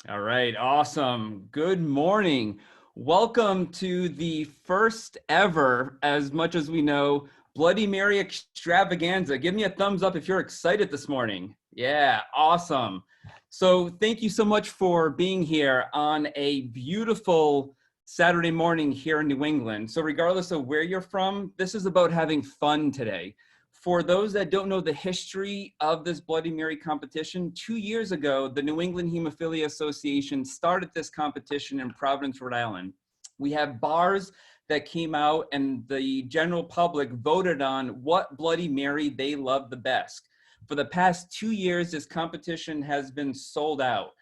All right, awesome. Good morning. Welcome to the first ever, as much as we know, Bloody Mary Extravaganza. Give me a thumbs up if you're excited this morning. Yeah, awesome. So thank you so much for being here on a beautiful Saturday morning here in New England. So regardless of where you're from, this is about having fun today. For those that don't know the history of this Bloody Mary competition, 2 years ago, the New England Hemophilia Association started this competition in Providence, Rhode Island. We have bars that came out and the general public voted on what Bloody Mary they loved the best. For the past 2 years, this competition has been sold out.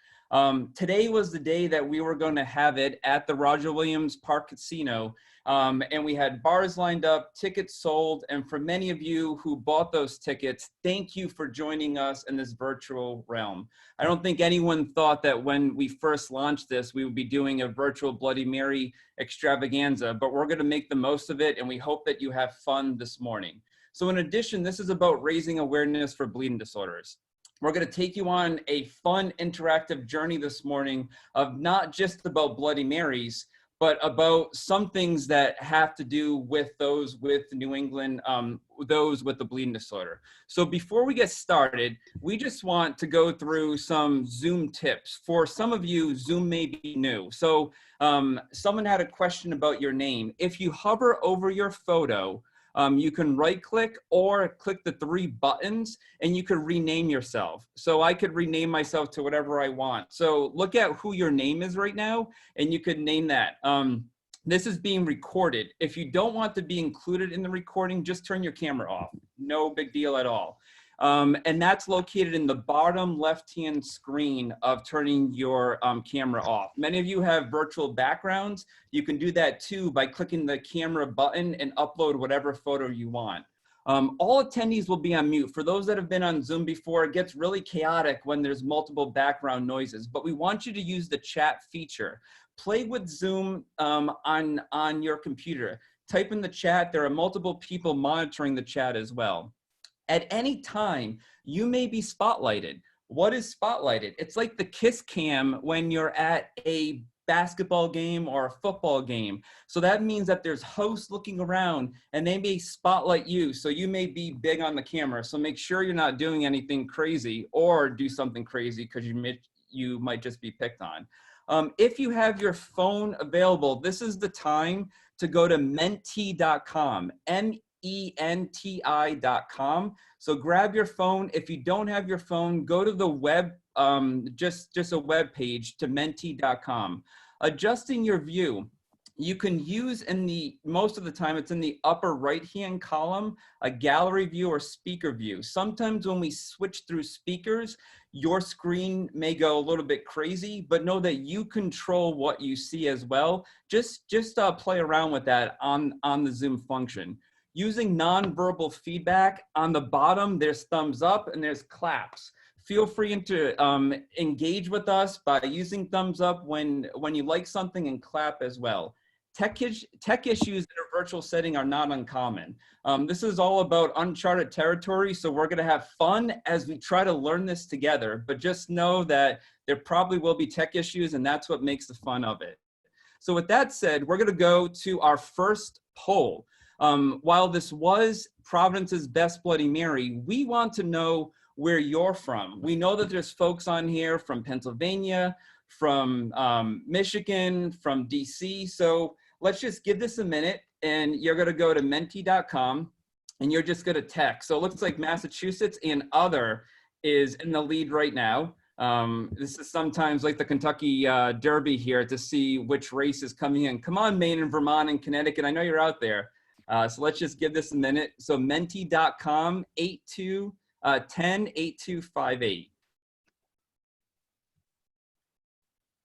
Today was the day that we were going to have it at the Roger Williams Park Casino. And we had bars lined up, tickets sold. And for many of you who bought those tickets, thank you for joining us in this virtual realm. I don't think anyone thought that when we first launched this, we would be doing a virtual Bloody Mary extravaganza, but we're going to make the most of it. And we hope that you have fun this morning. So in addition, this is about raising awareness for bleeding disorders. We're going to take you on a fun, interactive journey this morning of not just about Bloody Marys, but about some things that have to do with those with New England, those with the bleeding disorder. So before we get started, we just want to go through some Zoom tips. For some of you, Zoom may be new. So someone had a question about your name. If you hover over your photo, you can right click or click the three buttons and you could rename yourself. So I could rename myself to whatever I want. So look at who your name is right now and you could name that. This is being recorded. If you don't want to be included in the recording, just turn your camera off. No big deal at all. And that's located in the bottom left-hand screen of turning your camera off. Many of you have virtual backgrounds. You can do that too by clicking the camera button and upload whatever photo you want. All attendees will be on mute. For those that have been on Zoom before, it gets really chaotic when there's multiple background noises, but we want you to use the chat feature. Play with Zoom on your computer. Type in the chat. There are multiple people monitoring the chat as well. At any time, you may be spotlighted. What is spotlighted? It's like the kiss cam when you're at a basketball game or a football game. So that means that there's hosts looking around and they may spotlight you. So you may be big on the camera. So make sure you're not doing anything crazy or do something crazy because you might just be picked on. If you have your phone available, this is the time to go to menti.com, menti.com. So grab your phone. If you don't have your phone, go to the web, just a web page to menti.com. Adjusting your view. You can use most of the time, it's in the upper right-hand column, a gallery view or speaker view. Sometimes when we switch through speakers, your screen may go a little bit crazy, but know that you control what you see as well. Just play around with that on the Zoom function. Using nonverbal feedback, on the bottom, there's thumbs up and there's claps. Feel free to engage with us by using thumbs up when you like something and clap as well. Tech issues in a virtual setting are not uncommon. This is all about uncharted territory, so we're gonna have fun as we try to learn this together, but just know that there probably will be tech issues and that's what makes the fun of it. So with that said, we're gonna go to our first poll. While this was Providence's Best Bloody Mary, we want to know where you're from. We know that there's folks on here from Pennsylvania, from Michigan, from DC. So let's just give this a minute and you're gonna go to menti.com and you're just gonna text. So it looks like Massachusetts and other is in the lead right now. This is sometimes like the Kentucky Derby here to see which race is coming in. Come on, Maine and Vermont and Connecticut. I know you're out there. So let's just give this a minute. So menti.com 8258.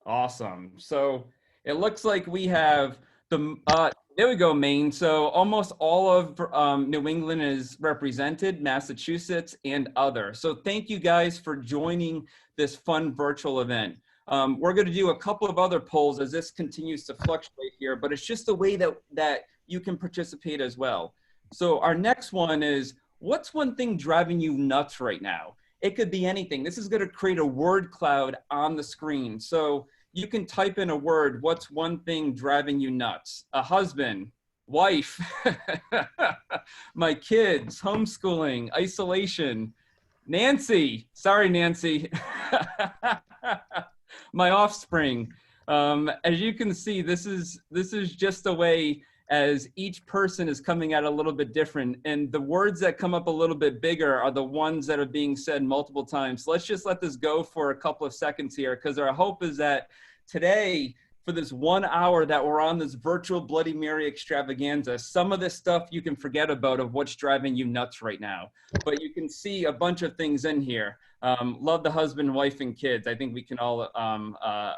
Awesome. So it looks like we have there we go, Maine. So almost all of New England is represented, Massachusetts and other. So thank you guys for joining this fun virtual event. We're going to do a couple of other polls as this continues to fluctuate here, but it's just a way that you can participate as well. So our next one is, what's one thing driving you nuts right now? It could be anything. This is going to create a word cloud on the screen. So you can type in a word. What's one thing driving you nuts? A husband, wife, my kids, homeschooling, isolation, Nancy. Sorry, Nancy. My offspring. As you can see, this is just a way as each person is coming out a little bit different, and the words that come up a little bit bigger are the ones that are being said multiple times. So let's just let this go for a couple of seconds here, because our hope is that today, for this 1 hour that we're on this virtual Bloody Mary extravaganza, some of this stuff you can forget about of what's driving you nuts right now. But you can see a bunch of things in here. Love the husband, wife, and kids. I think we can all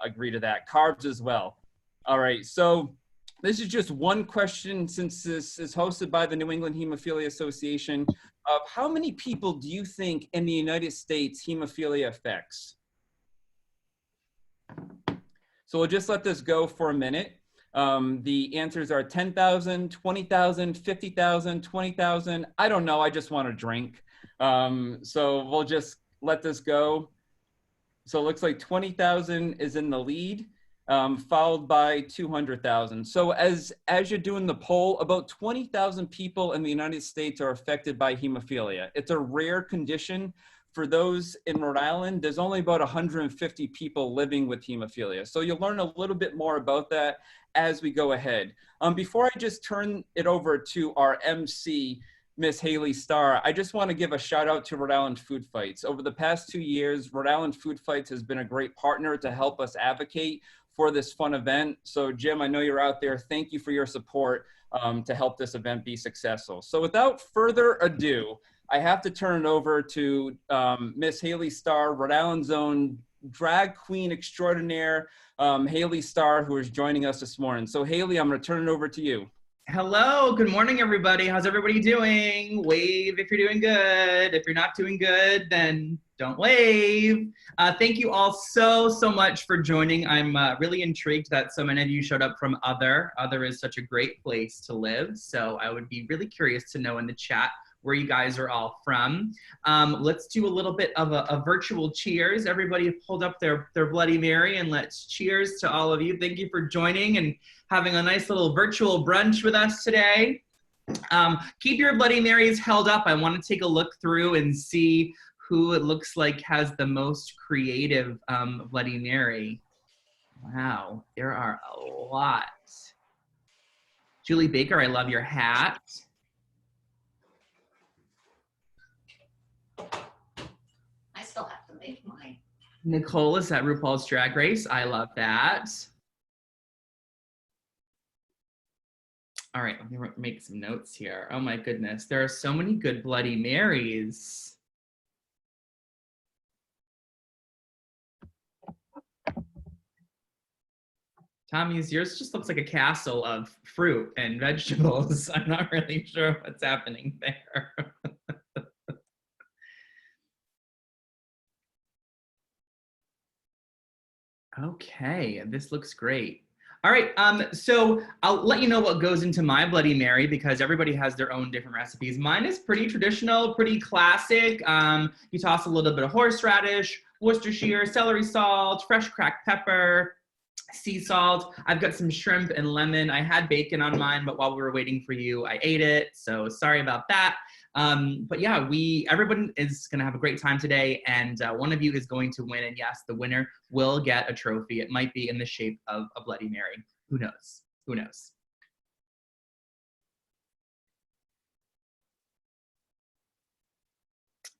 agree to that. Carbs as well. All right, so this is just one question, since this is hosted by the New England Hemophilia Association, of how many people do you think in the United States hemophilia affects? So we'll just let this go for a minute. The answers are 10,000, 20,000, 50,000, 20,000. I don't know, I just want to drink. So we'll just let this go. So it looks like 20,000 is in the lead. Followed by 200,000. So as you're doing the poll, about 20,000 people in the United States are affected by hemophilia. It's a rare condition. For those in Rhode Island, there's only about 150 people living with hemophilia. So you'll learn a little bit more about that as we go ahead. Before I just turn it over to our MC, Miss Haley Starr, I just want to give a shout out to Rhode Island Food Fights. Over the past 2 years, Rhode Island Food Fights has been a great partner to help us advocate for this fun event. So Jim, I know you're out there. Thank you for your support to help this event be successful. So without further ado, I have to turn it over to Miss Haley Starr, Rhode Island's own drag queen extraordinaire, Haley Starr, who is joining us this morning. So Haley, I'm gonna turn it over to you. Hello, good morning, everybody. How's everybody doing? Wave if you're doing good. If you're not doing good, then don't wave. Thank you all so much for joining. I'm really intrigued that so many of you showed up from Other. Other is such a great place to live. So I would be really curious to know in the chat where you guys are all from. Let's do a little bit of a virtual cheers. Everybody hold up their Bloody Mary and let's cheers to all of you. Thank you for joining and having a nice little virtual brunch with us today. Keep your Bloody Marys held up. I want to take a look through and see who it looks like has the most creative Bloody Mary. Wow, there are a lot. Julie Baker, I love your hat. I still have to make mine. Nicole is at RuPaul's Drag Race. I love that. All right, let me make some notes here. Oh my goodness, there are so many good Bloody Marys. Tommy's, yours just looks like a castle of fruit and vegetables. I'm not really sure what's happening there. Okay, this looks great. All right, so I'll let you know what goes into my Bloody Mary because everybody has their own different recipes. Mine is pretty traditional, pretty classic. You toss a little bit of horseradish, Worcestershire, celery salt, fresh cracked pepper, sea salt. I've got some shrimp and lemon. I had bacon on mine, but while we were waiting for you, I ate it. So sorry about that. But yeah, everyone is gonna have a great time today, and one of you is going to win, and yes, the winner will get a trophy. It might be in the shape of a Bloody Mary. Who knows? Who knows?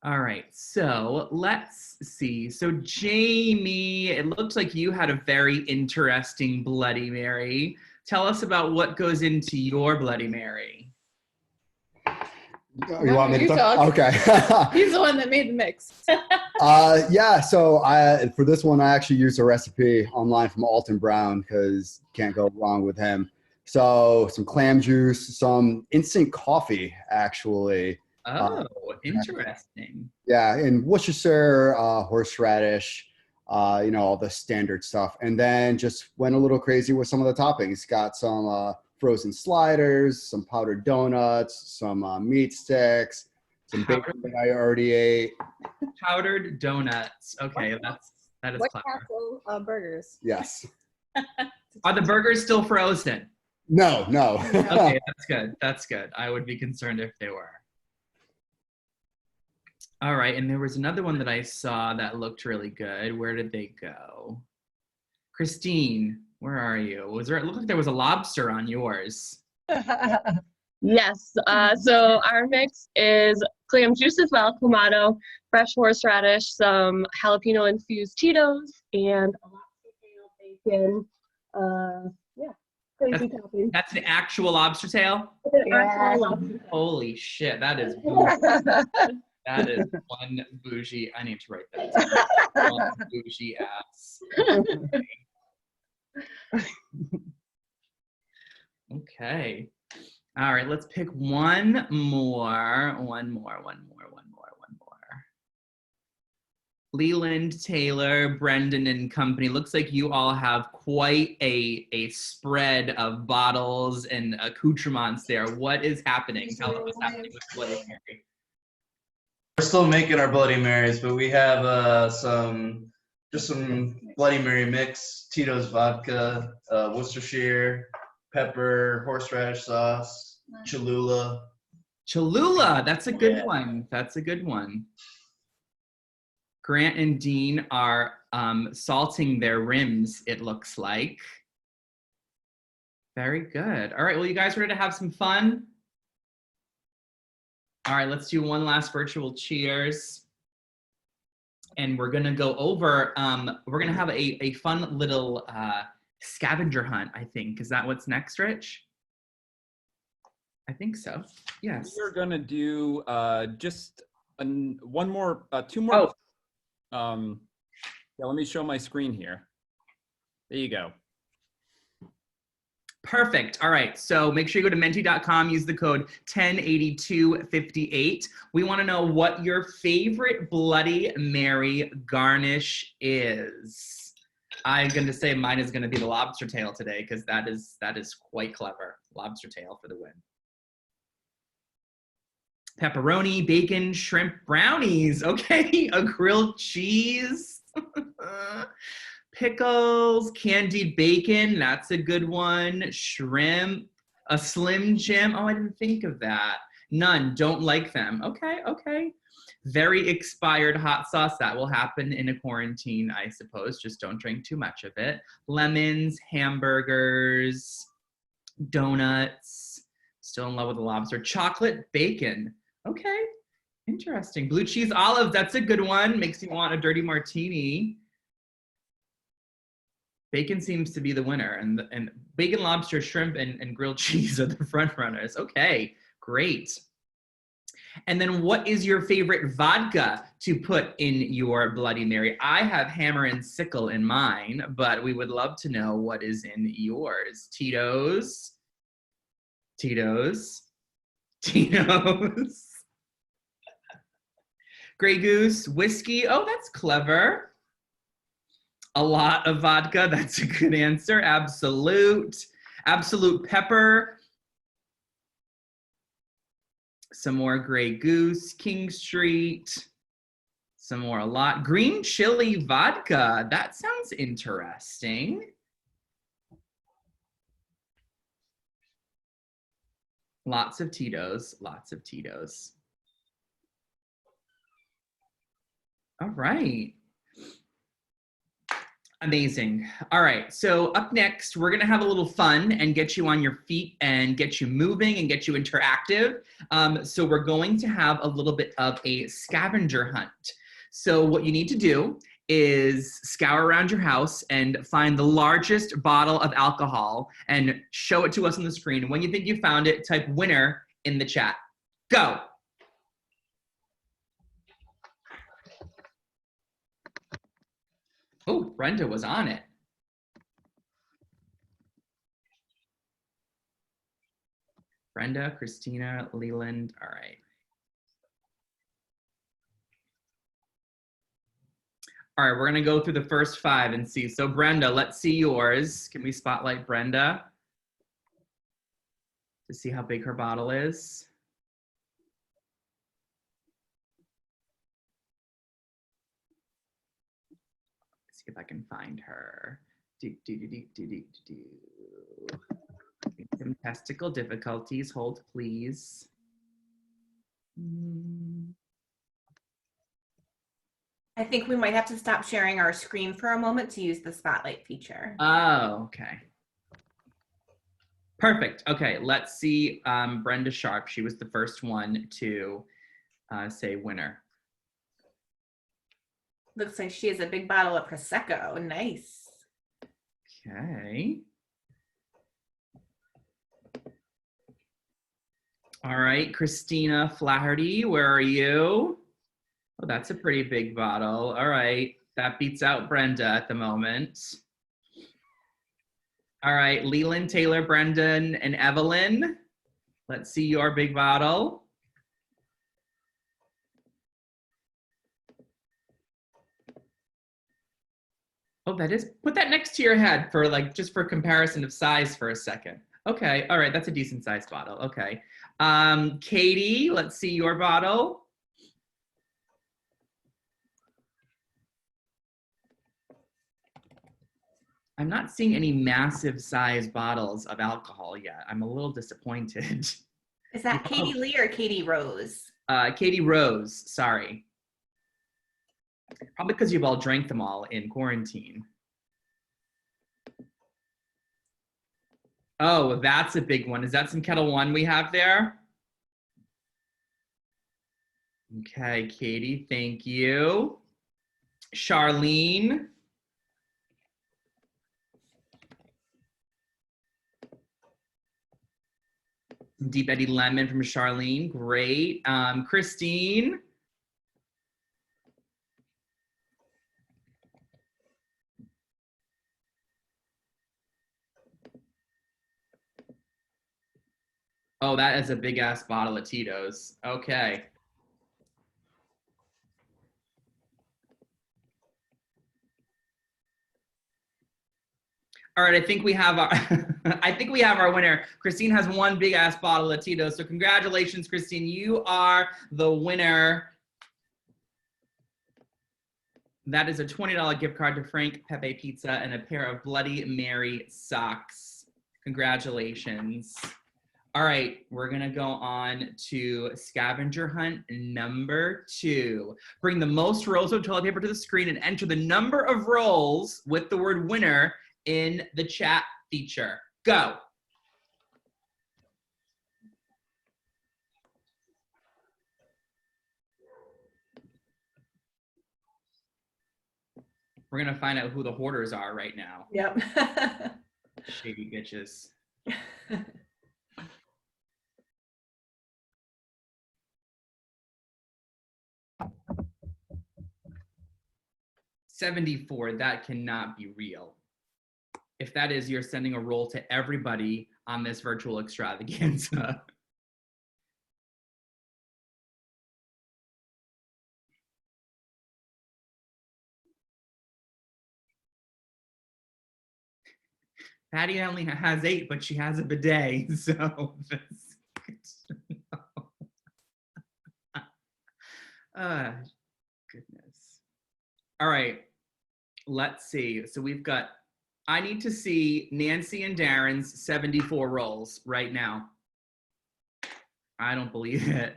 All right, so let's see. So Jamie, it looks like you had a very interesting Bloody Mary. Tell us about what goes into your Bloody Mary. You want me to talk? Okay. He's the one that made the mix. Yeah, so for this one, I actually used a recipe online from Alton Brown because can't go wrong with him. So some clam juice, some instant coffee, actually. Oh, interesting. Yeah, and Worcestershire, horseradish, all the standard stuff. And then just went a little crazy with some of the toppings. Got some frozen sliders, some powdered donuts, some meat sticks, some bacon that I already ate. Powdered donuts. Okay, that is White clever. Castle burgers. Yes. Are the burgers still frozen? No. Okay, that's good. That's good. I would be concerned if they were. All right, and there was another one that I saw that looked really good. Where did they go? Christine, where are you? It looked like there was a lobster on yours. Yes. So our mix is clam juice as well, clamato, fresh horseradish, some jalapeno infused Cheetos, and a lot of bacon. Yeah, crazy topping. That's an actual lobster tail? Holy shit, that is bougie. That is one bougie. I need to write that down. One bougie ass. Okay. All right, let's pick one more. Leland, Taylor, Brendan, and company. Looks like you all have quite a spread of bottles and accoutrements there. What is happening? Tell us what's happening with Bloody Mary. We're still making our Bloody Marys, but we have some Bloody Mary mix, Tito's vodka, Worcestershire, pepper, horseradish sauce, Cholula. Cholula, that's a good one. That's a good one. Grant and Dean are salting their rims, it looks like. Very good. All right, well, you guys ready to have some fun? All right, let's do one last virtual cheers. And we're gonna go over, we're gonna have a fun little scavenger hunt, I think. Is that what's next, Rich? I think so, yes. We're gonna do just two more. Oh. Yeah, let me show my screen here. There you go. Perfect. All right. So make sure you go to menti.com, use the code 108258. We want to know what your favorite Bloody Mary garnish is. I'm going to say mine is going to be the lobster tail today because that is quite clever. Lobster tail for the win. Pepperoni, bacon, shrimp, brownies. Okay, a grilled cheese. Pickles, candied bacon. That's a good one. Shrimp, a Slim Jim. Oh, I didn't think of that. None. Don't like them. Okay, okay. Very expired hot sauce. That will happen in a quarantine, I suppose. Just don't drink too much of it. Lemons, hamburgers, donuts. Still in love with the lobster. Chocolate bacon. Okay, interesting. Blue cheese olives, that's a good one. Makes me want a dirty martini. Bacon seems to be the winner, and bacon, lobster, shrimp, and grilled cheese are the front runners. Okay, great. And then what is your favorite vodka to put in your Bloody Mary? I have Hammer and Sickle in mine, but we would love to know what is in yours. Tito's. Grey Goose, whiskey. Oh, that's clever. A lot of vodka. That's a good answer. Absolute pepper. Some more Grey Goose, King Street. Some more, a lot. Green chili vodka. That sounds interesting. Lots of Tito's. All right. Amazing. All right, so up next, we're gonna have a little fun and get you on your feet and get you moving and get you interactive. So we're going to have a little bit of a scavenger hunt. So what you need to do is scour around your house and find the largest bottle of alcohol and show it to us on the screen. When you think you found it, type winner in the chat. Go. Oh, Brenda was on it. Brenda, Christina, Leland, all right. All right, we're gonna go through the first 5 and see. So Brenda, let's see yours. Can we spotlight Brenda to see how big her bottle is? see if I can find her. Some testicle difficulties. Hold, please. I think we might have to stop sharing our screen for a moment to use the spotlight feature. Oh, okay. Perfect. Okay, let's see Brenda Sharp. She was the first one to say winner. Looks like she has a big bottle of Prosecco. Nice. Okay. All right, Christina Flaherty, where are you? Oh, that's a pretty big bottle. All right, that beats out Brenda at the moment. All right, Leland, Taylor, Brendan, and Evelyn. Let's see your big bottle. Oh, that is, put that next to your head for like, just for comparison of size for a second. Okay, all right, that's a decent sized bottle, okay. Katie, let's see your bottle. I'm not seeing any massive size bottles of alcohol yet. I'm a little disappointed. Is that Katie Lee or Katie Rose? Katie Rose, sorry. Probably because you've all drank them all in quarantine. Oh, that's a big one. Is that some Kettle One we have there? Okay, Katie, thank you. Charlene. Deep Eddy Lemon from Charlene, great. Christine. Oh, that is a big ass bottle of Tito's. Okay. All right, I think we have our I think we have our winner. Christine has one big ass bottle of Tito's. So congratulations, Christine. You are the winner. That is a $20 gift card to Frank Pepe Pizza and a pair of Bloody Mary socks. Congratulations. All right, we're gonna go on to Scavenger Hunt number 2. Bring the most rolls of toilet paper to the screen and enter the number of rolls with the word winner in the chat feature. Go. We're gonna find out who the hoarders are right now. Yep. Shady bitches. 74, that cannot be real. If that is, you're sending a roll to everybody on this virtual extravaganza. Patty only has 8, but she has a bidet, so goodness. All right, let's see. So we've got, I need to see Nancy and Darren's 74 rolls right now. I don't believe it.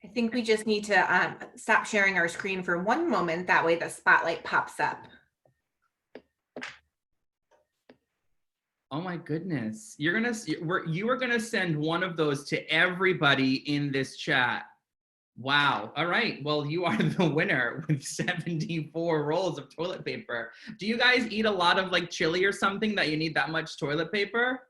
I think we just need to stop sharing our screen for one moment. That way the spotlight pops up. Oh my goodness. You are gonna send one of those to everybody in this chat. Wow. All right. Well, you are the winner with 74 rolls of toilet paper. Do you guys eat a lot of like chili or something that you need that much toilet paper?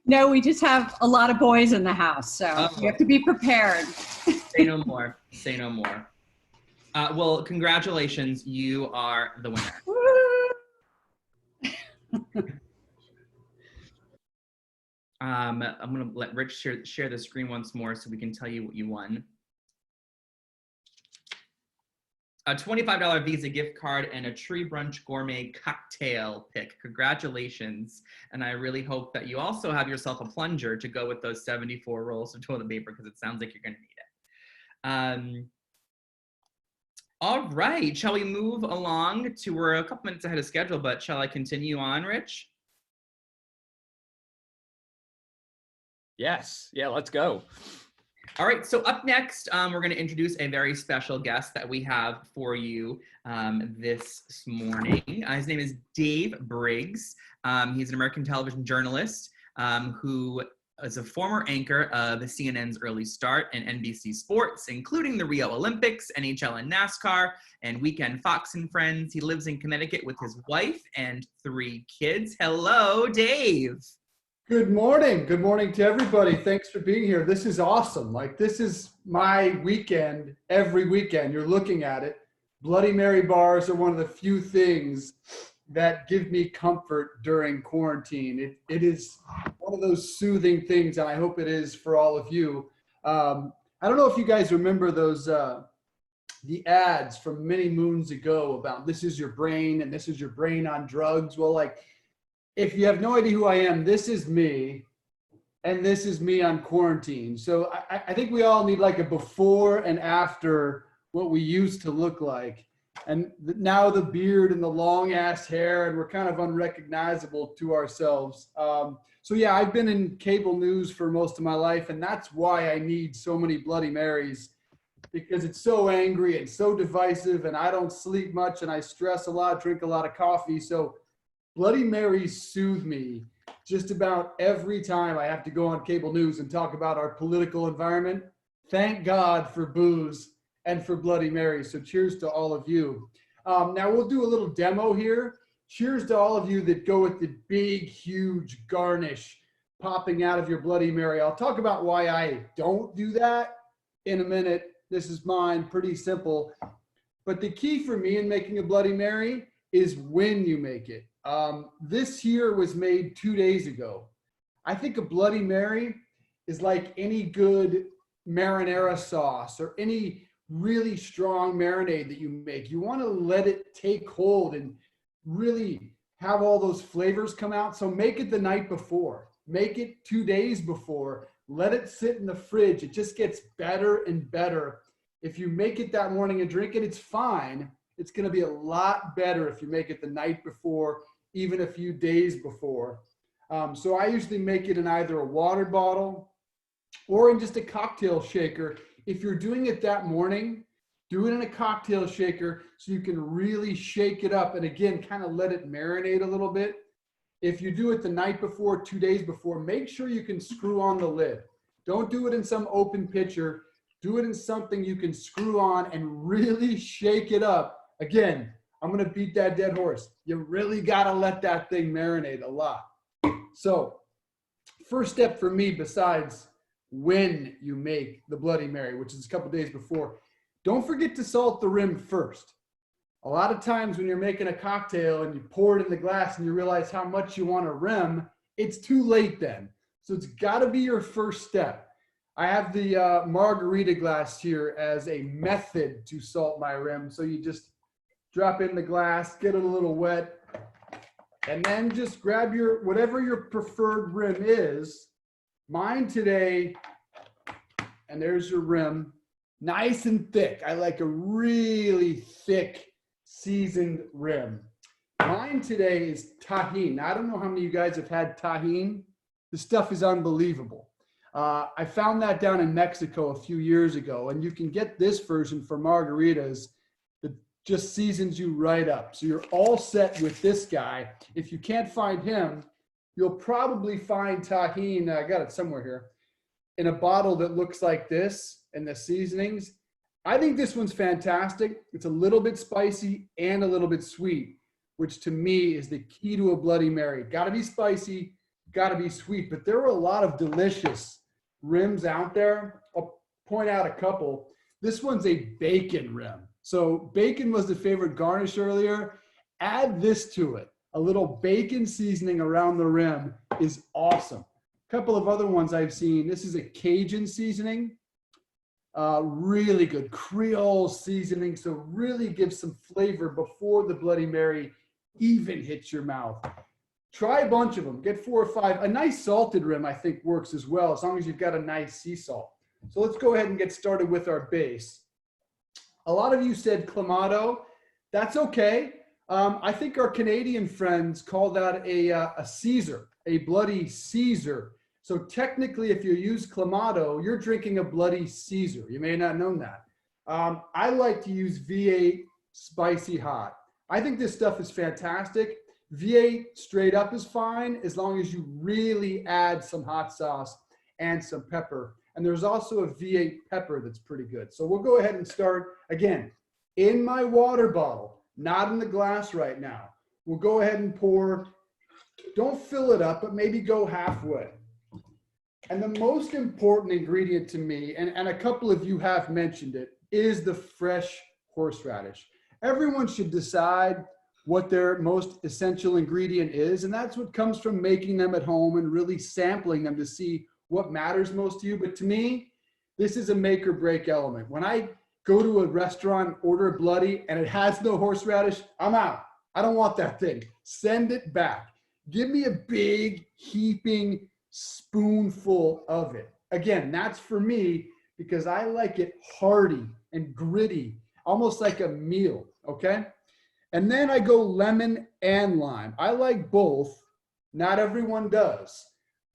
No, we just have a lot of boys in the house, so you have to be prepared. Say no more. Say no more. Well, congratulations. You are the winner. I'm going to let Rich share the screen once more so we can tell you what you won. a $25 Visa gift card, and a Tree Brunch Gourmet cocktail pick. Congratulations. And I really hope that you also have yourself a plunger to go with those 74 rolls of toilet paper, because it sounds like you're going to need it. All right, shall we move along to, we're a couple minutes ahead of schedule, but shall I continue on, Rich? Yes. Yeah, let's go. All right, so up next, we're going to introduce a very special guest that we have for you this morning. His name is Dave Briggs. He's an American television journalist who is a former anchor of CNN's Early Start and NBC Sports, including the Rio Olympics, NHL and NASCAR, and Weekend Fox and Friends. He lives in Connecticut with his wife and 3 kids. Hello, Dave. Good morning. Good morning to everybody. Thanks for being here. This is awesome. Like, this is my weekend. Every weekend you're looking at it. Bloody Mary bars are one of the few things that give me comfort during quarantine. It is one of those soothing things, and I hope it is for all of you. I don't know if you guys remember those the ads from many moons ago about this is your brain and this is your brain on drugs. Well, like, if you have no idea who I am, this is me, and this is me on quarantine. So I think we all need like a before and after what we used to look like. And now the beard and the long ass hair, and we're kind of unrecognizable to ourselves. So yeah, I've been in cable news for most of my life, and that's why I need so many Bloody Marys, because it's so angry and so divisive, and I don't sleep much, and I stress a lot, drink a lot of coffee. So Bloody Marys soothe me just about every time I have to go on cable news and talk about our political environment. Thank God for booze and for Bloody Mary. So cheers to all of you. Now we'll do a little demo here. Cheers to all of you that go with the big, huge garnish popping out of your Bloody Mary. I'll talk about why I don't do that in a minute. This is mine, pretty simple. But the key for me in making a Bloody Mary is when you make it. This here was made 2 days ago. I think a Bloody Mary is like any good marinara sauce or any really strong marinade that you make. You want to let it take hold and really have all those flavors come out. So make it the night before. Make it 2 days before. Let it sit in the fridge. It just gets better and better. If you make it that morning and drink it, it's fine. It's going to be a lot better if you make it the night before, even a few days before. So I usually make it in either a water bottle or in just a cocktail shaker. If you're doing it that morning, do it in a cocktail shaker so you can really shake it up and again, kind of let it marinate a little bit. If you do it the night before, 2 days before, make sure you can screw on the lid. Don't do it in some open pitcher. Do it in something you can screw on and really shake it up. Again, I'm going to beat that dead horse. You really got to let that thing marinate a lot. So first step for me, besides when you make the Bloody Mary, which is a couple days before, don't forget to salt the rim first. A lot of times when you're making a cocktail and you pour it in the glass and you realize how much you want to rim, it's too late then. So it's got to be your first step. I have the margarita glass here as a method to salt my rim. So you just drop in the glass, get it a little wet, and then just grab your, whatever your preferred rim is. Mine today, and there's your rim, nice and thick. I like a really thick, seasoned rim. Mine today is tahine. Now, I don't know how many of you guys have had tahine. This stuff is unbelievable. I found that down in Mexico a few years ago, and you can get this version for margaritas that just seasons you right up. So you're all set with this guy. If you can't find him, you'll probably find tahine, I got it somewhere here, in a bottle that looks like this and the seasonings. I think this one's fantastic. It's a little bit spicy and a little bit sweet, which to me is the key to a Bloody Mary. Gotta be spicy, gotta be sweet, but there are a lot of delicious rims out there. I'll point out a couple. This one's a bacon rim. So bacon was the favorite garnish earlier. Add this to it. A little bacon seasoning around the rim is awesome. A couple of other ones I've seen. This is a Cajun seasoning. Really good Creole seasoning. So really give some flavor before the Bloody Mary even hits your mouth. Try a bunch of them. Get 4 or 5. A nice salted rim, I think, works as well, as long as you've got a nice sea salt. So let's go ahead and get started with our base. A lot of you said Clamato. That's okay. I think our Canadian friends call that a Caesar, a bloody Caesar. So technically, if you use Clamato, you're drinking a bloody Caesar. You may not know that. I like to use V8 spicy hot. I think this stuff is fantastic. V8 straight up is fine as long as you really add some hot sauce and some pepper. And there's also a V8 pepper that's pretty good. So we'll go ahead and start again in my water bottle, not in the glass right now. We'll go ahead and pour. Don't fill it up, but maybe go halfway. And the most important ingredient to me, and a couple of you have mentioned it, is the fresh horseradish. Everyone should decide what their most essential ingredient is, and that's what comes from making them at home and really sampling them to see what matters most to you. But to me, this is a make or break element. When I go to a restaurant, order a bloody, and it has no horseradish, I'm out. I don't want that thing. Send it back. Give me a big heaping spoonful of it. Again, that's for me because I like it hearty and gritty, almost like a meal, okay? And then I go lemon and lime. I like both. Not everyone does.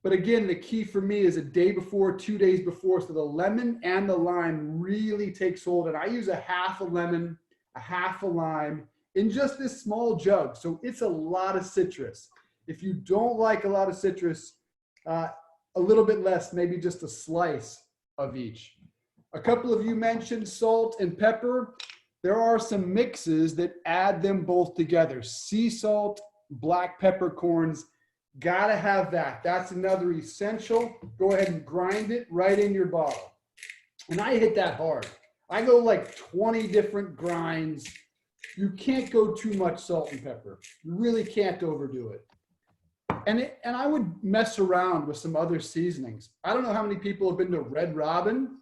But again, the key for me is a day before, 2 days before, so the lemon and the lime really takes hold. And I use a half a lemon, a half a lime in just this small jug. So it's a lot of citrus. If you don't like a lot of citrus, a little bit less, maybe just a slice of each. A couple of you mentioned salt and pepper. There are some mixes that add them both together. Sea salt, black peppercorns, gotta have that. That's another essential. Go ahead and grind it right in your bottle. And I hit that hard. I go like 20 different grinds. You can't go too much salt and pepper. You really can't overdo it. And I would mess around with some other seasonings. I don't know how many people have been to Red Robin.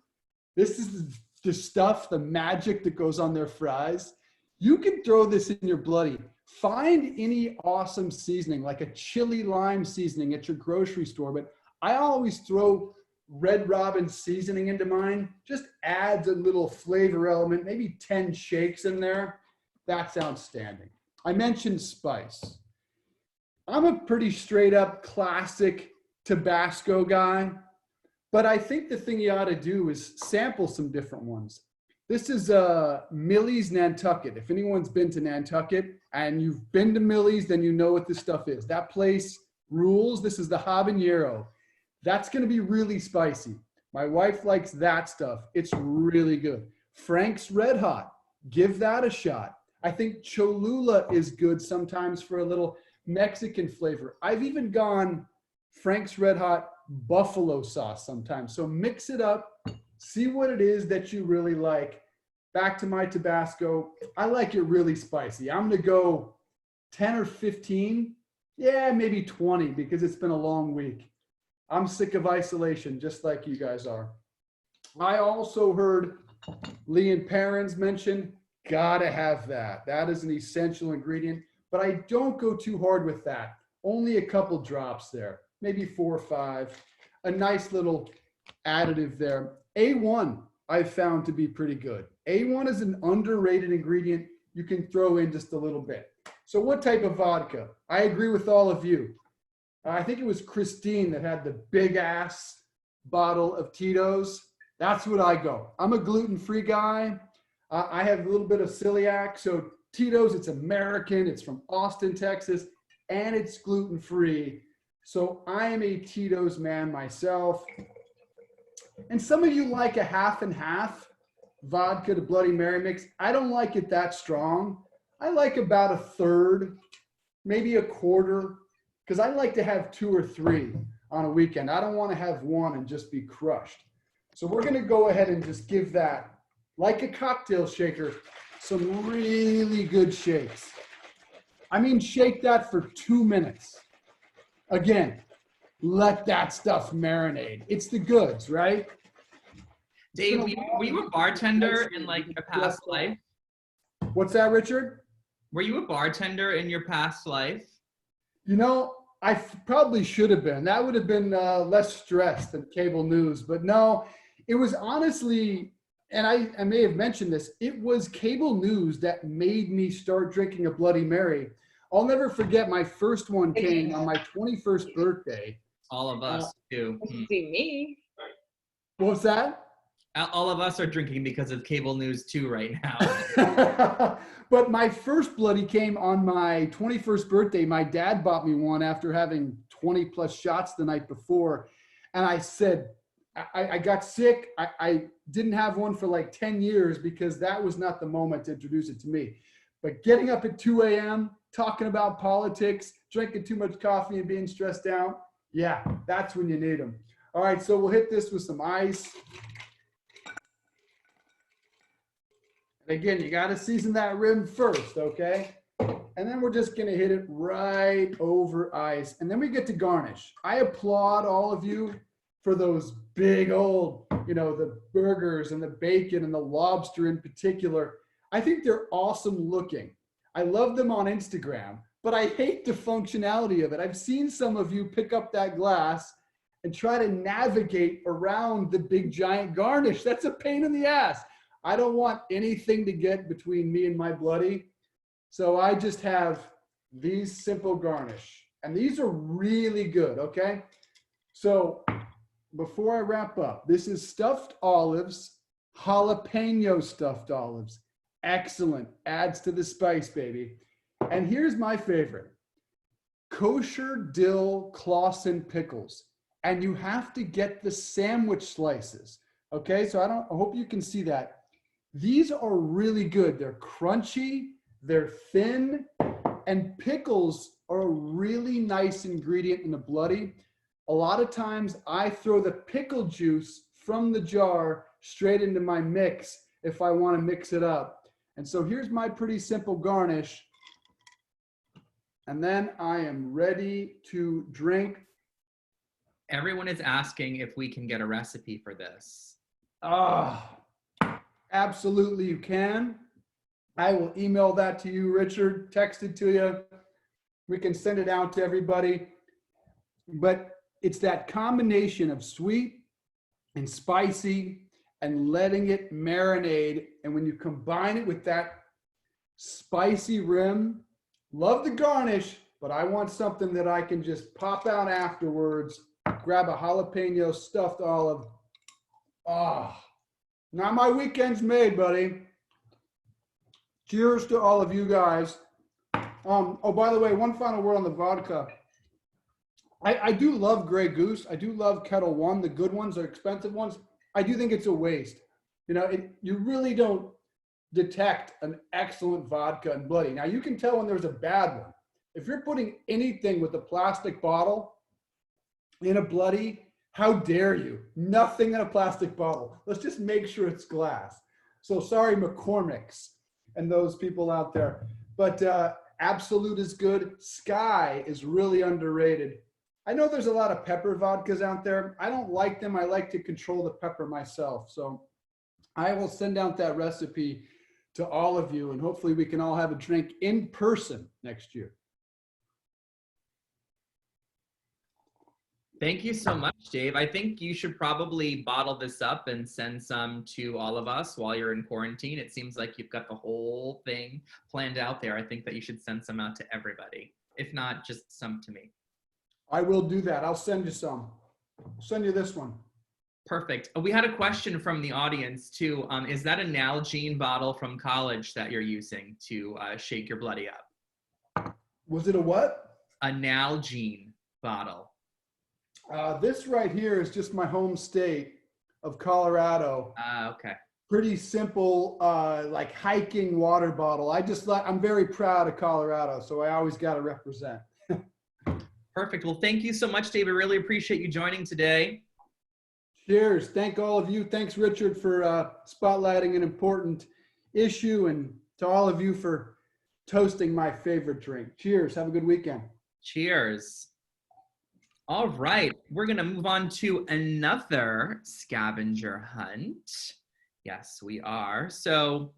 This is the stuff, the magic that goes on their fries. You can throw this in your bloody. Find any awesome seasoning, like a chili lime seasoning at your grocery store. But I always throw Red Robin seasoning into mine. Just adds a little flavor element, maybe 10 shakes in there. That's outstanding. I mentioned spice. I'm a pretty straight up classic Tabasco guy, but I think the thing you ought to do is sample some different ones. This is Millie's Nantucket. If anyone's been to Nantucket and you've been to Millie's, then you know what this stuff is. That place rules. This is the habanero. That's going to be really spicy. My wife likes that stuff. It's really good. Frank's Red Hot. Give that a shot. I think Cholula is good sometimes for a little Mexican flavor. I've even gone Frank's Red Hot buffalo sauce sometimes. So mix it up, see what it is that you really like. Back to my Tabasco. I like it really spicy. I'm going to go 10 or 15. Yeah, maybe 20 because it's been a long week. I'm sick of isolation just like you guys are. I also heard Lee and Perrins mention, gotta have that. That is an essential ingredient. But I don't go too hard with that. Only a couple drops there, maybe 4 or 5. A nice little additive there. A1 I've found to be pretty good. A1 is an underrated ingredient you can throw in just a little bit. So what type of vodka? I agree with all of you. I think it was Christine that had the big ass bottle of Tito's. That's what I go. I'm a gluten-free guy. I have a little bit of celiac, so Tito's, it's American, it's from Austin, Texas, and it's gluten-free. So I am a Tito's man myself. And some of you like a half and half vodka to Bloody Mary mix. I don't like it that strong. I like about a third, maybe a quarter, because I like to have 2 or 3 on a weekend. I don't want to have one and just be crushed. So we're going to go ahead and just give that, like a cocktail shaker, some really good shakes. I mean, shake that for 2 minutes. Again, let that stuff marinate. It's the goods, right? Dave, were you a bartender in like your past life? What's that, Richard? Were you a bartender in your past life? You know, I probably should have been. That would have been less stress than cable news. But no, it was honestly, and I may have mentioned this, it was cable news that made me start drinking a Bloody Mary. I'll never forget my first one came on my 21st birthday. All of us do. See me. What was that? All of us are drinking because of cable news too right now. But my first Bloody came on my 21st birthday. My dad bought me one after having 20 plus shots the night before. And I said, I got sick. I didn't have one for like 10 years because that was not the moment to introduce it to me. But getting up at 2 a.m., talking about politics, drinking too much coffee and being stressed out, yeah, that's when you need them. All right, so we'll hit this with some ice. And again, you got to season that rim first, okay? And then we're just going to hit it right over ice. And then we get to garnish. I applaud all of you for those big old, you know, the burgers and the bacon and the lobster in particular. I think they're awesome looking. I love them on Instagram, but I hate the functionality of it. I've seen some of you pick up that glass and try to navigate around the big giant garnish. That's a pain in the ass. I don't want anything to get between me and my Bloody. So I just have these simple garnish. And these are really good, okay? So before I wrap up, this is stuffed olives, jalapeno stuffed olives. Excellent. Adds to the spice, baby. And here's my favorite. Kosher dill Clausen pickles. And you have to get the sandwich slices. Okay, so I hope you can see that. These are really good. They're crunchy, they're thin, and pickles are a really nice ingredient in the Bloody. A lot of times I throw the pickle juice from the jar straight into my mix if I want to mix it up. And so here's my pretty simple garnish. And then I am ready to drink. Everyone is asking if we can get a recipe for this. Absolutely, you can. I will email that to you, Richard, text it to you. We can send it out to everybody. But it's that combination of sweet and spicy and letting it marinate. And when you combine it with that spicy rim, love the garnish, but I want something that I can just pop out afterwards, grab a jalapeno stuffed olive. Now my weekend's made, buddy. Cheers to all of you guys. Oh, by the way, one final word on the vodka. I do love Grey Goose. I do love Kettle One, the good ones, the expensive ones. I do think it's a waste. You know, you really don't detect an excellent vodka and Bloody. Now you can tell when there's a bad one. If you're putting anything with a plastic bottle in a Bloody, how dare you? Nothing in a plastic bottle. Let's just make sure it's glass. So sorry, McCormick's and those people out there. But Absolute is good. Sky is really underrated. I know there's a lot of pepper vodkas out there. I don't like them. I like to control the pepper myself. So I will send out that recipe to all of you, and hopefully we can all have a drink in person next year. Thank you so much, Dave. I think you should probably bottle this up and send some to all of us while you're in quarantine. It seems like you've got the whole thing planned out there. I think that you should send some out to everybody. If not, just some to me. I will do that. I'll send you some. I'll send you this one. Perfect. We had a question from the audience too. Is that a Nalgene bottle from college that you're using to shake your Bloody up? Was it a what? A Nalgene bottle. This right here is just my home state of Colorado. Okay. Pretty simple, like hiking water bottle. I'm very proud of Colorado, so I always got to represent. Perfect. Well, thank you so much, Dave. I really appreciate you joining today. Cheers. Thank all of you. Thanks, Richard, for spotlighting an important issue, and to all of you for toasting my favorite drink. Cheers. Have a good weekend. Cheers. All right, we're gonna move on to another scavenger hunt. Yes, we are. So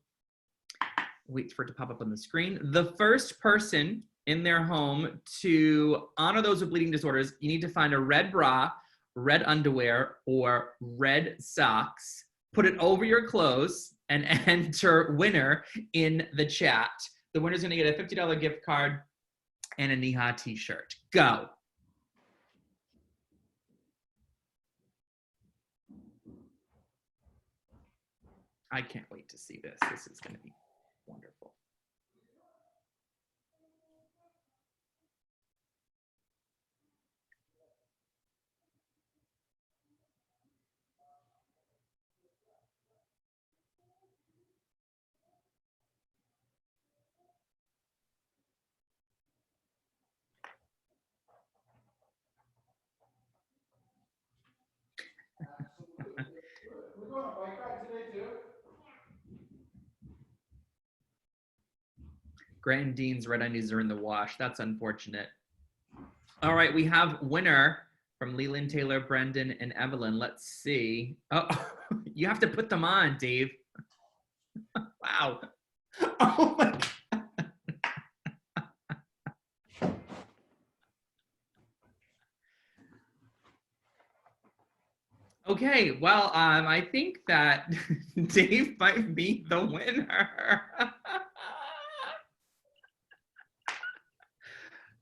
wait for it to pop up on the screen. The first person in their home to honor those with bleeding disorders, you need to find a red bra, red underwear, or red socks, put it over your clothes, and enter winner in the chat. The winner's gonna get a $50 gift card and a NEHA t-shirt. Go. I can't wait to see this. This is gonna be wonderful. We're going on a bike ride today too. Grant and Dean's red undies are in the wash. That's unfortunate. All right, we have winner from Leland, Taylor, Brendan, and Evelyn. Let's see. Oh, you have to put them on, Dave. Wow. Oh my God. Okay, well, I think that Dave might be the winner.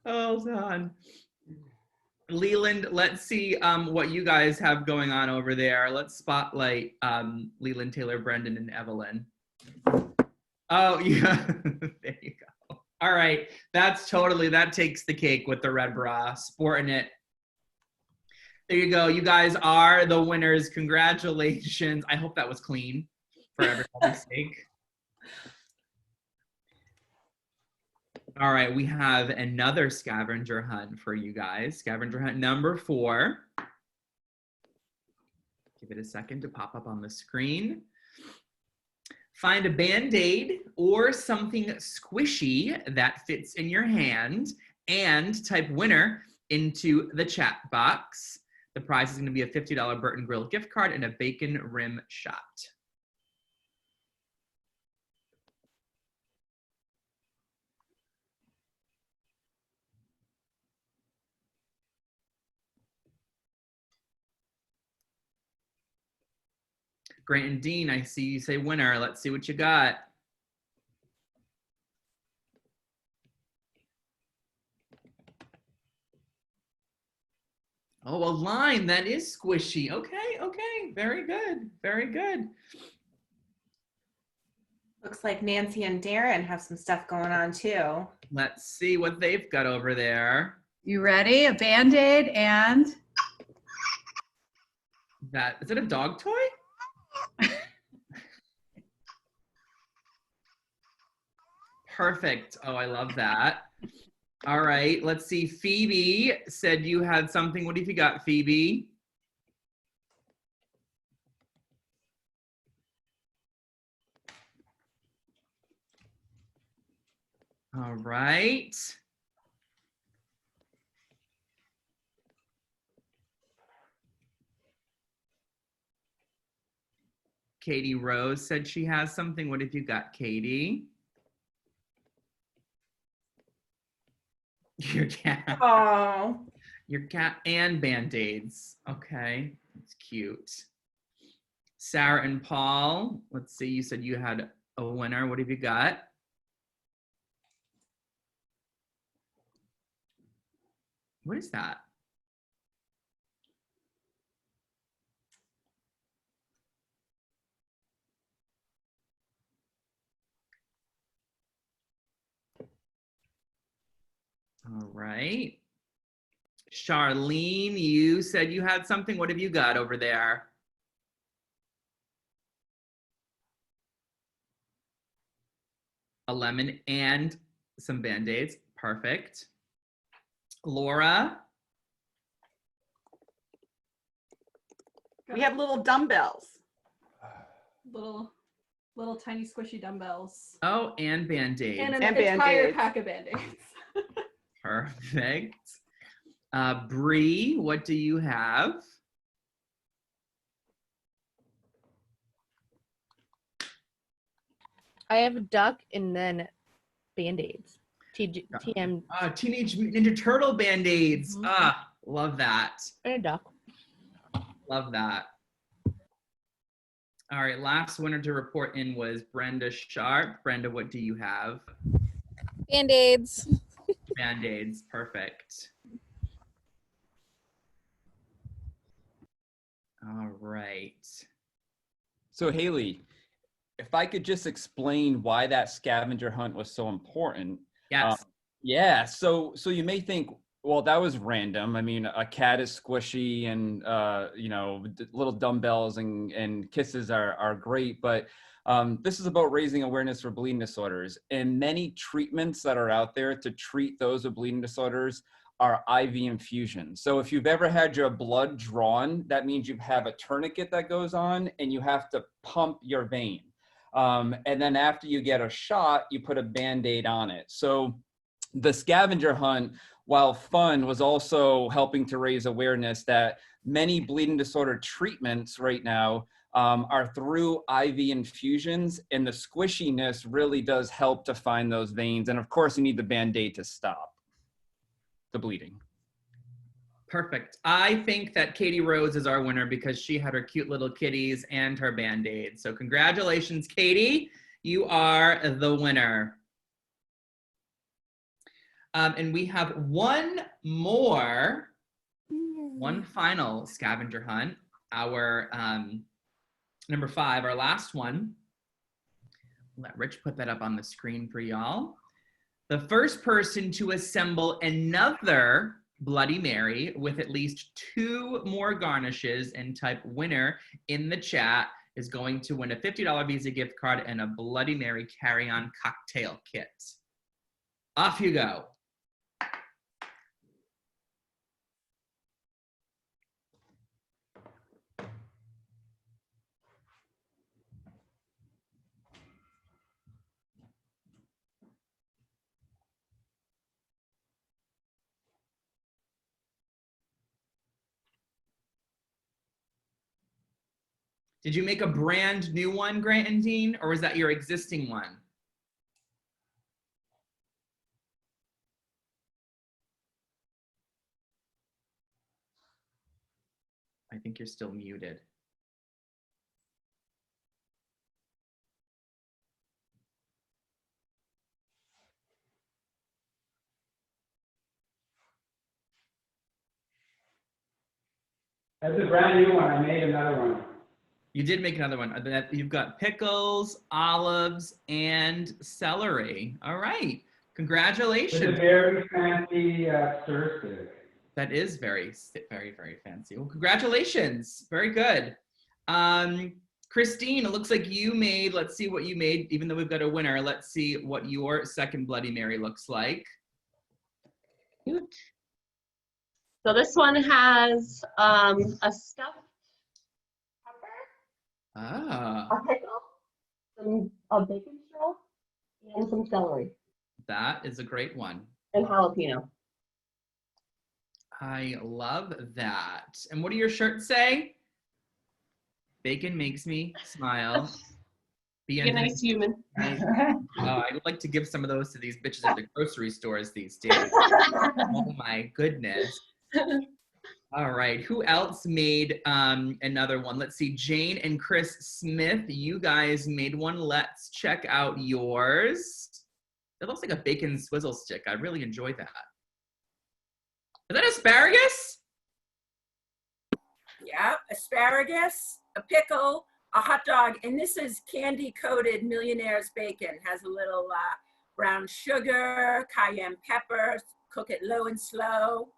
Hold on. Leland, let's see what you guys have going on over there. Let's spotlight Leland, Taylor, Brendan, and Evelyn. Oh, yeah. There you go. All right. That takes the cake with the red bra. Sporting it. There you go. You guys are the winners. Congratulations. I hope that was clean for everybody's sake. All right, we have another scavenger hunt for you guys. Scavenger hunt number 4. Give it a second to pop up on the screen. Find a Band-Aid or something squishy that fits in your hand and type winner into the chat box. The prize is going to be a $50 Burton Grill gift card and a bacon rim shot. Grant and Dean, I see you say winner. Let's see what you got. Oh, a line that is squishy. Okay, okay, very good, very good. Looks like Nancy and Darren have some stuff going on too. Let's see what they've got over there. You ready? A Band-Aid and That is it a dog toy? Perfect. Oh, I love that. All right, let's see. Phoebe said you had something. What have you got, Phoebe? All right. Katie Rose said she has something. What have you got, Katie? Your cat. Oh. Your cat and Band-Aids. Okay, that's cute. Sarah and Paul, let's see, you said you had a winner. What have you got? What is that? All right. Charlene, you said you had something. What have you got over there? A lemon and some Band-Aids. Perfect. Laura? We have little dumbbells. Little tiny squishy dumbbells. Oh, and Band-Aids. And an And entire Band-Aids. pack of Band-Aids. Perfect. Bree, what do you have? I have a duck and then Band-Aids. TM. Teenage Mutant Ninja Turtle Band-Aids. Mhm. Love that. And a duck. Love that. All right, last winner to report in was Brenda Sharp. Brenda, what do you have? Band-Aids. Band-Aids, perfect. All right. So Haley, if I could just explain why that scavenger hunt was so important. Yes. Yeah. So you may think, well, that was random. I mean, a cat is squishy, and little dumbbells and kisses are great, but this is about raising awareness for bleeding disorders. And many treatments that are out there to treat those with bleeding disorders are IV infusions. So if you've ever had your blood drawn, that means you have a tourniquet that goes on, and you have to pump your vein. And then after you get a shot, you put a Band-Aid on it. So the scavenger hunt, while fun, was also helping to raise awareness that many bleeding disorder treatments right now are through IV infusions, and the squishiness really does help to find those veins. And of course, you need the Band-Aid to stop the bleeding. Perfect. I think that Katie Rose is our winner because she had her cute little kitties and her Band-Aid. So congratulations, Katie. You are the winner. And we have one final scavenger hunt, our number 5, our last one. Let Rich put that up on the screen for y'all. The first person to assemble another Bloody Mary with at least 2 more garnishes and type winner in the chat is going to win a $50 Visa gift card and a Bloody Mary carry-on cocktail kit. Off you go. Did you make a brand new one, Grant and Dean, or was that your existing one? I think you're still muted. That's a brand new one. I made another one. You did make another one. You've got pickles, olives, and celery. All right. Congratulations. It's a very fancy stir stick. That is very, very, very fancy. Well, congratulations. Very good. Christine, it looks like you made, let's see what you made, even though we've got a winner. Let's see what your second Bloody Mary looks like. Cute. So this one has a stuffed pepper, a pickle, a bacon straw, and some celery. That is a great one. And jalapeno. I love that. And what do your shirts say? Bacon makes me smile. Be a nice human. I would like to give some of those to these bitches at the grocery stores these days. Oh my goodness. All right, who else made another one? Let's see, Jane and Chris Smith, you guys made one. Let's check out yours. It looks like a bacon swizzle stick. I really enjoy that. Is that asparagus? Yeah, asparagus, a pickle, a hot dog, and this is candy-coated Millionaire's bacon. Has a little brown sugar, cayenne pepper, cook it low and slow.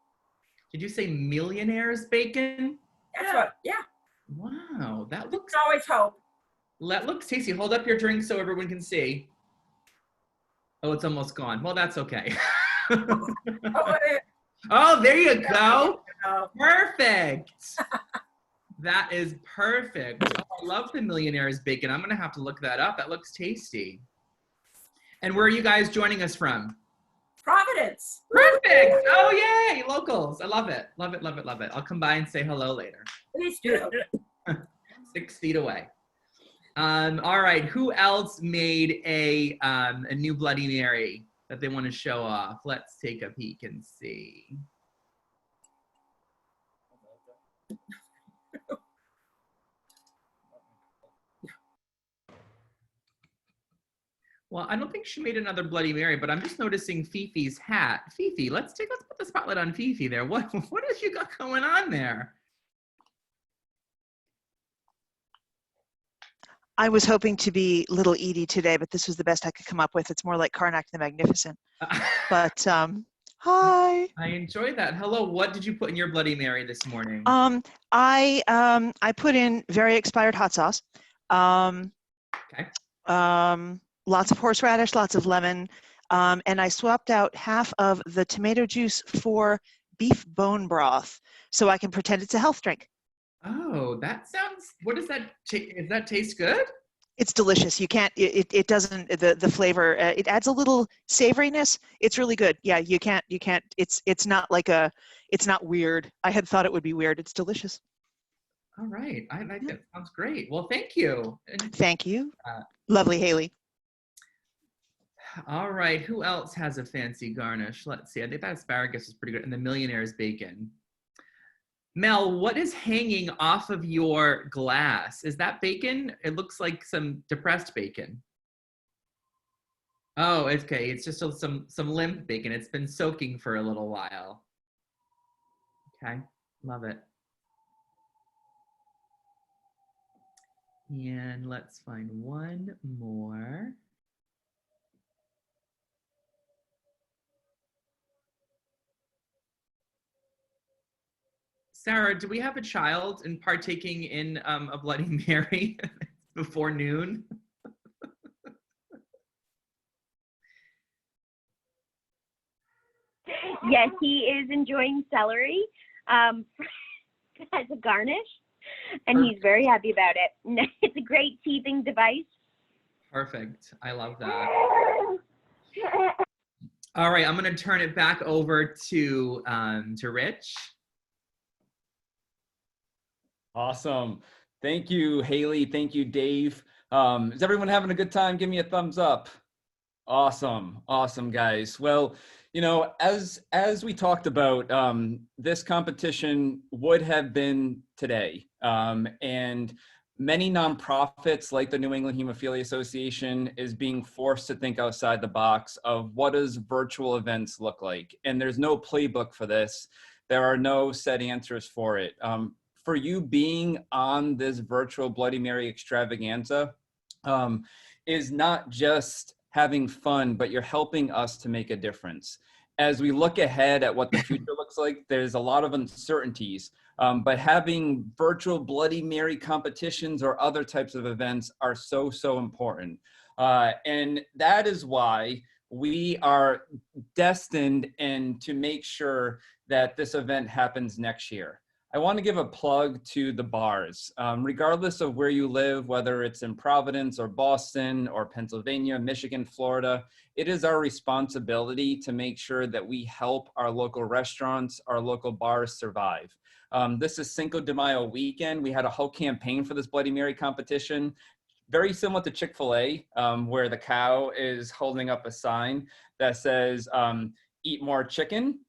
Did you say Millionaire's bacon? That's what, yeah. Wow, that looks... Always hope. That looks tasty. Hold up your drink so everyone can see. Oh, it's almost gone. Well, that's okay. Oh, there you go. Perfect. That is perfect. Oh, I love the Millionaire's bacon. I'm going to have to look that up. That looks tasty. And where are you guys joining us from? Providence. Perfect. Oh, yay. Locals. I love it. Love it, love it, love it. I'll come by and say hello later. Please do. 6 feet away. All right. Who else made a new Bloody Mary that they want to show off? Let's take a peek and see. Well, I don't think she made another Bloody Mary, but I'm just noticing Fifi's hat. Fifi, let's put the spotlight on Fifi there. What has you got going on there? I was hoping to be Little Edie today, but this was the best I could come up with. It's more like Karnak the Magnificent. But hi. I enjoyed that. Hello. What did you put in your Bloody Mary this morning? I put in very expired hot sauce. Okay. Lots of horseradish, lots of lemon, and I swapped out half of the tomato juice for beef bone broth, so I can pretend it's a health drink. Oh, that sounds. What does that? Does that taste good? It's delicious. You can't. It doesn't. The flavor. It adds a little savoriness. It's really good. Yeah. You can't. It's not like a. It's not weird. I had thought it would be weird. It's delicious. All right. I like it. Sounds great. Well, thank you. Thank you. Lovely, Haley. All right. Who else has a fancy garnish? Let's see. I think that asparagus is pretty good. And the Millionaire's bacon. Mel, what is hanging off of your glass? Is that bacon? It looks like some depressed bacon. Oh, okay. It's just some limp bacon. It's been soaking for a little while. Okay. Love it. And let's find one more. Sarah, do we have a child in partaking in a Bloody Mary before noon? Yes, he is enjoying celery as a garnish, and he's very happy about it. It's a great teething device. Perfect. I love that. All right, I'm going to turn it back over to Rich. Awesome. Thank you, Haley. Thank you, Dave. Is everyone having a good time? Give me a thumbs up. Awesome. Awesome, guys. Well, you know, as we talked about, this competition would have been today. And many nonprofits like the New England Hemophilia Association is being forced to think outside the box of what does virtual events look like? And there's no playbook for this. There are no set answers for it. For you being on this virtual Bloody Mary extravaganza is not just having fun, but you're helping us to make a difference. As we look ahead at what the future looks like, there's a lot of uncertainties, but having virtual Bloody Mary competitions or other types of events are so, so important. And that is why we are destined to make sure that this event happens next year. I want to give a plug to the bars. Regardless of where you live, whether it's in Providence or Boston or Pennsylvania, Michigan, Florida, it is our responsibility to make sure that we help our local restaurants, our local bars survive. This is Cinco de Mayo weekend. We had a whole campaign for this Bloody Mary competition, very similar to Chick-fil-A, where the cow is holding up a sign that says, eat more chicken.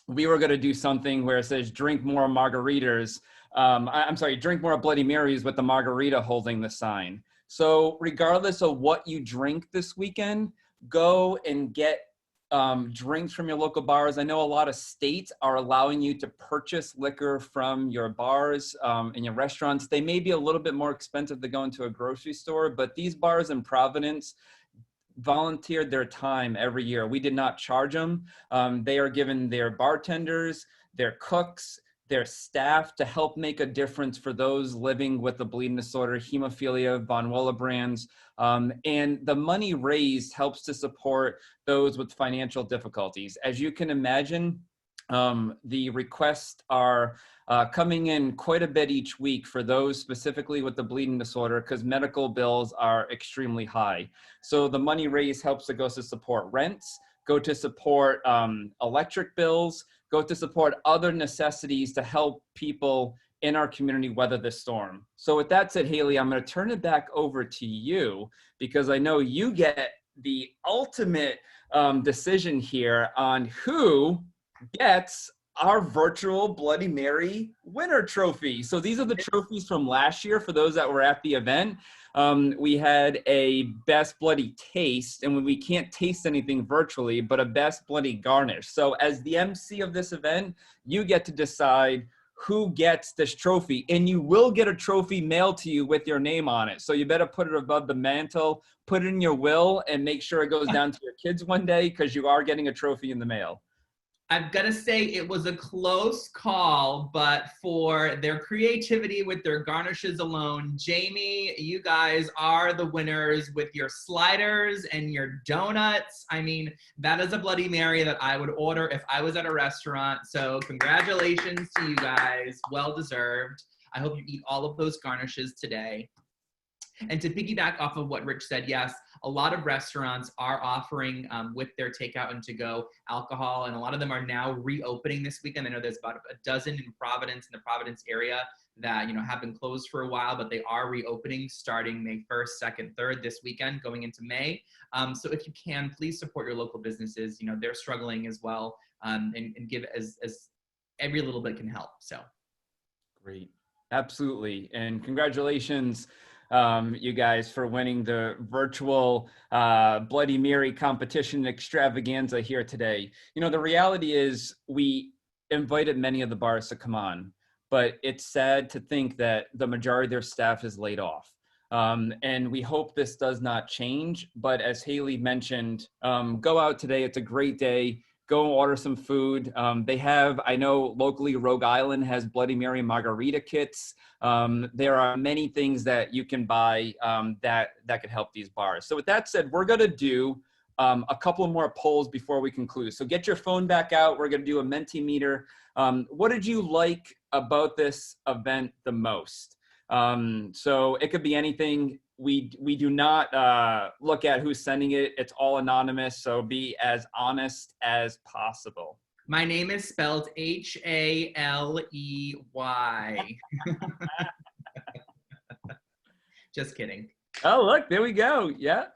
We were going to do something where it says drink more margaritas. I'm sorry, drink more Bloody Marys with the margarita holding the sign. So regardless of what you drink this weekend, go and get drinks from your local bars. I know a lot of states are allowing you to purchase liquor from your bars and your restaurants. They may be a little bit more expensive to go into a grocery store, but these bars in Providence volunteered their time every year. We did not charge them. They are given their bartenders, their cooks, their staff to help make a difference for those living with the bleeding disorder, hemophilia, von Willebrand's, and the money raised helps to support those with financial difficulties. As you can imagine, the requests are coming in quite a bit each week for those specifically with the bleeding disorder because medical bills are extremely high. So the money raised helps to go to support rents, go to support electric bills, go to support other necessities to help people in our community weather this storm. So with that said, Haley, I'm going to turn it back over to you because I know you get the ultimate decision here on who gets our virtual Bloody Mary winner trophy. So these are the trophies from last year for those that were at the event. We had a best bloody taste, and when we can't taste anything virtually, but a best bloody garnish. So as the MC of this event, you get to decide who gets this trophy, and you will get a trophy mailed to you with your name on it. So you better put it above the mantle, put it in your will, and make sure it goes down to your kids one day because you are getting a trophy in the mail. I've got to say it was a close call, but for their creativity with their garnishes alone, Jamie, you guys are the winners with your sliders and your donuts. I mean, that is a Bloody Mary that I would order if I was at a restaurant. So congratulations to you guys. Well deserved. I hope you eat all of those garnishes today. And to piggyback off of what Rich said, yes, a lot of restaurants are offering with their takeout and to-go alcohol, and a lot of them are now reopening this weekend. I know there's about a dozen in Providence, in the Providence area, that have been closed for a while, but they are reopening starting May 1st, 2nd, 3rd this weekend, going into May. So if you can, please support your local businesses. They're struggling as well, and give as every little bit can help. So great, absolutely, and congratulations. You guys for winning the virtual Bloody Mary competition extravaganza here today. The reality is we invited many of the bars to come on, but it's sad to think that the majority of their staff is laid off. And we hope this does not change, but as Haley mentioned, go out today. It's a great day. Go and order some food. They have, I know locally, Rogue Island has Bloody Mary margarita kits. There are many things that you can buy that could help these bars. So with that said, we're gonna do a couple more polls before we conclude. So get your phone back out. We're gonna do a Mentimeter. What did you like about this event the most? So it could be anything. We do not look at who's sending it. It's all anonymous, so be as honest as possible. my name is spelled Haley. Just kidding. Oh, look, there we go. Yeah.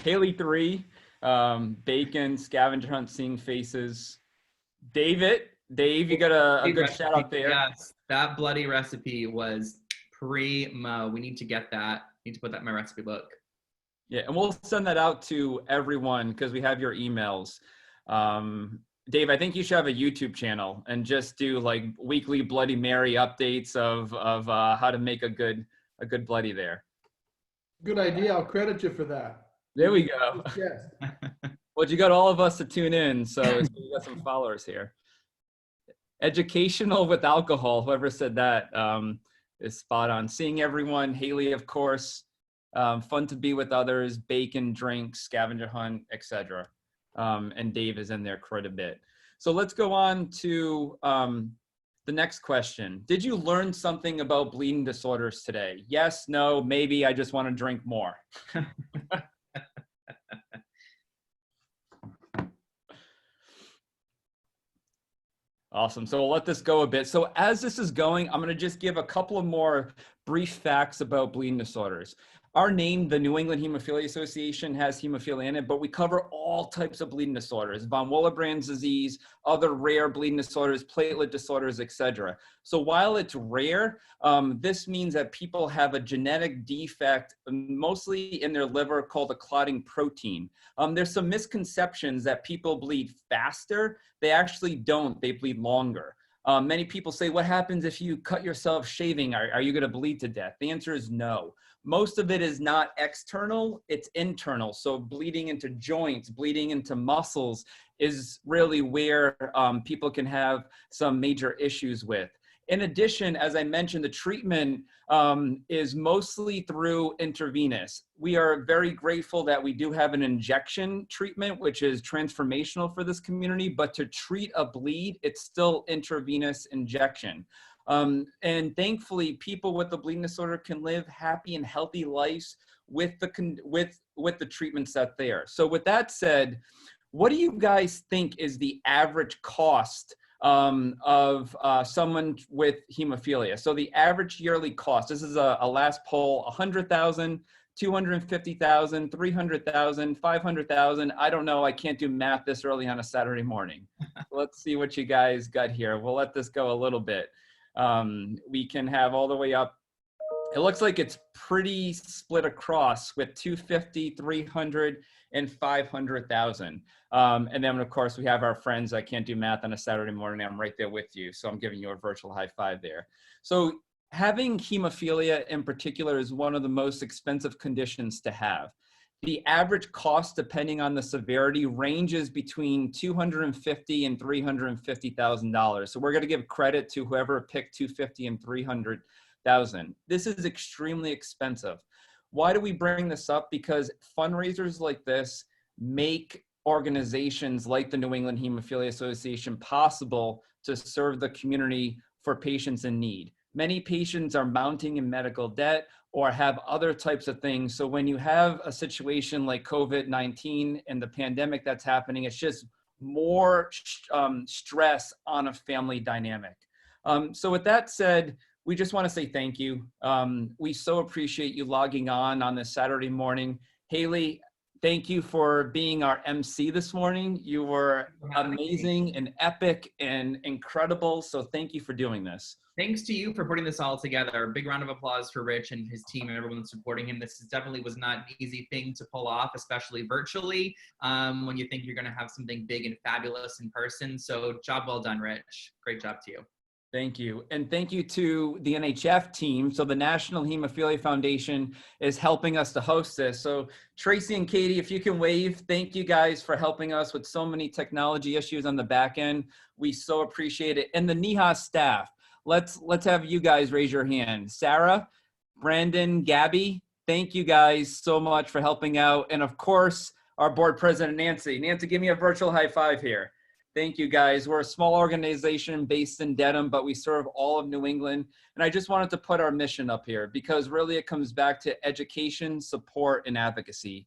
Haley 3, Bacon, Scavenger Hunt, Seeing Faces. Dave, you got a good shout out there. Yes, that bloody recipe was primo. We need to get that. Need to put that in my recipe book. Yeah, and we'll send that out to everyone because we have your emails. Dave, I think you should have a YouTube channel and just do like weekly Bloody Mary updates of how to make a good bloody there. Good idea. I'll credit you for that. There we go. Yes. Well, you got all of us to tune in, so we got some followers here. Educational with alcohol, whoever said that is spot on. Seeing everyone, Haley, of course. Fun to be with others, bacon, drinks, scavenger hunt, etc. And Dave is in there quite a bit. So let's go on to the next question. Did you learn something about bleeding disorders today? Yes, no, maybe, I just want to drink more. Awesome. So we'll let this go a bit. So as this is going, I'm going to just give a couple of more brief facts about bleeding disorders. Our name, the New England Hemophilia Association, has hemophilia in it, but we cover all types of bleeding disorders, von Willebrand's disease, other rare bleeding disorders, platelet disorders, etc. So while it's rare, this means that people have a genetic defect, mostly in their liver, called a clotting protein. There's some misconceptions that people bleed faster. They actually don't. They bleed longer. Many people say, what happens if you cut yourself shaving? Are you going to bleed to death? The answer is no. Most of it is not external, it's internal. So bleeding into joints, bleeding into muscles is really where people can have some major issues with. In addition, as I mentioned, the treatment is mostly through intravenous. We are very grateful that we do have an injection treatment, which is transformational for this community, but to treat a bleed, it's still intravenous injection. And thankfully, people with the bleeding disorder can live happy and healthy lives with the treatments that they are. So with that said, what do you guys think is the average cost of someone with hemophilia? So the average yearly cost, this is a last poll, 100,000, 250,000, 300,000, 500,000. I don't know. I can't do math this early on a Saturday morning. Let's see what you guys got here. We'll let this go a little bit. We can have all the way up. It looks like it's pretty split across with 250, 300, and 500,000. And then of course we have our friends. I can't do math on a Saturday morning. I'm right there with you. So I'm giving you a virtual high five there. So having hemophilia in particular is one of the most expensive conditions to have. The average cost, depending on the severity, ranges between $250,000 and $350,000. So we're going to give credit to whoever picked $250,000 and $300,000. This is extremely expensive. Why do we bring this up? Because fundraisers like this make organizations like the New England Hemophilia Association possible to serve the community for patients in need. Many patients are mounting in medical debt or have other types of things. So when you have a situation like COVID-19 and the pandemic that's happening, it's just more stress on a family dynamic. So with that said, we just want to say thank you. We so appreciate you logging on this Saturday morning. Haley, thank you for being our MC this morning. You were amazing and epic and incredible. So thank you for doing this. Thanks to you for putting this all together. A big round of applause for Rich and his team and everyone supporting him. This definitely was not an easy thing to pull off, especially virtually, when you think you're going to have something big and fabulous in person. So job well done, Rich. Great job to you. Thank you. And thank you to the NHF team. So the National Hemophilia Foundation is helping us to host this. So Tracy and Katie, if you can wave, thank you guys for helping us with so many technology issues on the back end. We so appreciate it. And the NEHA staff, let's have you guys raise your hand. Sarah, Brandon, Gabby, thank you guys so much for helping out. And of course, our board president, Nancy. Nancy, give me a virtual high five here. Thank you guys. We're a small organization based in Dedham, but we serve all of New England. And I just wanted to put our mission up here because really it comes back to education, support, and advocacy.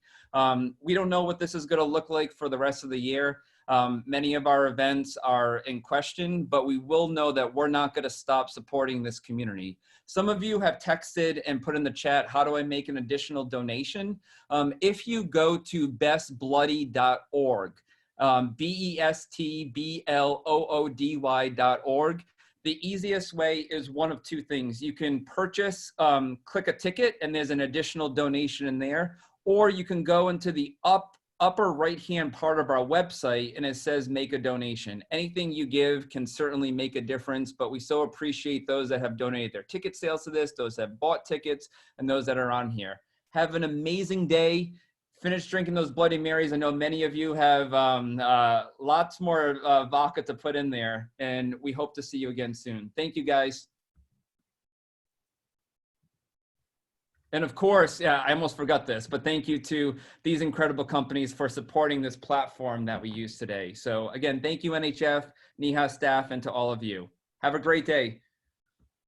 We don't know what this is going to look like for the rest of the year. Many of our events are in question, but we will know that we're not going to stop supporting this community. Some of you have texted and put in the chat, how do I make an additional donation? If you go to bestbloody.org, bestbloody.org. The easiest way is one of two things. You can purchase, click a ticket, and there's an additional donation in there, or you can go into the upper right-hand part of our website, and it says make a donation. Anything you give can certainly make a difference, but we so appreciate those that have donated their ticket sales to this, those that have bought tickets, and those that are on here. Have an amazing day. Finish drinking those Bloody Marys. I know many of you have lots more vodka to put in there, and we hope to see you again soon. Thank you, guys. And of course, yeah, I almost forgot this, but thank you to these incredible companies for supporting this platform that we use today. So again, thank you, NHF, NEHA staff, and to all of you. Have a great day.